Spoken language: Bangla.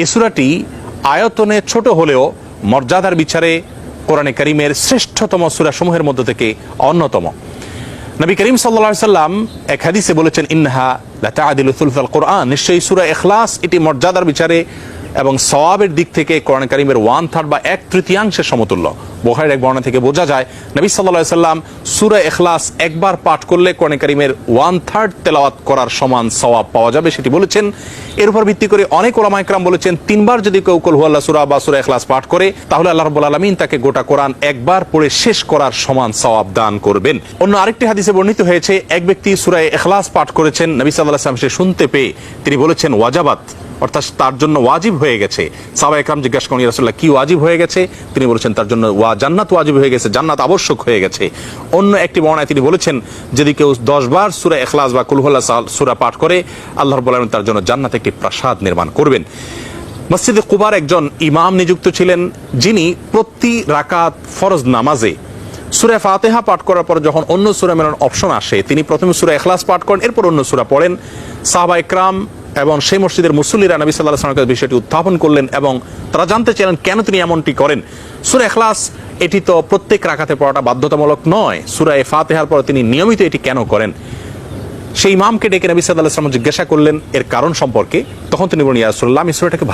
এই সূরাটি আয়তনে ছোট হলেও মর্যাদার বিচারে কোরআনে কারীমের শ্রেষ্ঠতম সূরাসমূহের মধ্য থেকে অন্যতম। নবী করিম সাল্লাল্লাহু আলাইহি সাল্লাম এক হাদিসে বলেছেন, ইন্নাহা লাতাআদিলু সুলসাল কোরআন, নিশ্চয়ই সূরা ইখলাস এটি মর্যাদার বিচারে এবং সওয়াবের দিক থেকে কোরআন কারীমের 1/3 বা 1/3 সমতুল্য। বুখারীর এক বর্ণনা থেকে বোঝা যায় নবী সাল্লাল্লাহু আলাইহি সাল্লাম সূরা ইখলাস একবার পাঠ করলে কোরআন কারীমের 1/3 তেলাওয়াত করার সমান সওয়াব পাওয়া যাবে, সেটি বলেছেন। এর উপর ভিত্তি করে অনেক উলামা ইকরাম বলেছেন, 3 বার যদি কেউ কুল হুয়াল্লাহ সূরা বা সূরা ইখলাস পাঠ করে তাহলে আল্লাহ রাব্বুল আলামিন তাকে গোটা কোরআন একবার পড়ে শেষ করার সমান সওয়াব দান করবেন। অন্য আরেকটি হাদিসে বর্ণিত হয়েছে, এক ব্যক্তি সূরা ইখলাস পাঠ করেছেন, নবী সাল্লাল্লাহু আলাইহি ওয়াসাল্লাম সে শুনতে পেয়ে তিনি বলেছেন ওয়াজাবাত, অর্থাৎ তার জন্য ওয়াজিব হয়ে গেছে। সাহাবা ইকরাম জিজ্ঞাসা করেন, ইয়া রাসূলুল্লাহ কি ওয়াজিব হয়ে গেছে? তিনি বলেছেন তার জন্য জান্নাত ওয়াজিব হয়ে গেছে, জান্নাত আবশ্যক হয়ে গেছে। অন্য একটি বর্ণনায় তিনি বলেছেন, যদি কেউ 10 বার সূরা ইখলাস বা কুল হুয়াল্লাহ সূরা পাঠ করে আল্লাহ রাব্বুল আলামিন তার জন্য জান্নাতে একটি প্রাসাদ নির্মাণ করবেন। মসজিদে কুবার একজন ইমাম নিযুক্ত ছিলেন, যিনি প্রতি রাকাত ফরজ নামাজে সূরা ফাতিহা পাঠ করার পর যখন অন্য সূরা মেলানোর অপশন আসে তিনি প্রথমে সূরা ইখলাস পাঠ করেন, এরপর অন্য সূরা পড়েন। সাহাবা ইকরাম এবং সেই মসজিদের মুসল্লিরা নবী সাল্লাল্লাহু আলাইহি ওয়াসাল্লামের বিষয়টি উত্থাপন করলেন এবং তারা জানতে চাইলেন কেন তিনি এমনটি করেন। সূরা ইখলাস এটি তো প্রত্যেক রাকাতে পড়াটা বাধ্যতামূলক নয়, সূরা ফাতিহার পর তিনি নিয়মিত এটি কেন করেন? সেই ইমামকে ডেকে নবী সাল্লাল্লাহু আলাইহি ওয়াসাল্লাম জিজ্ঞাসা করলেন এর কারণ সম্পর্কে। তখন তিনি বলেন, ইয়া রাসূলুল্লাহ, আমি সূরাটাকে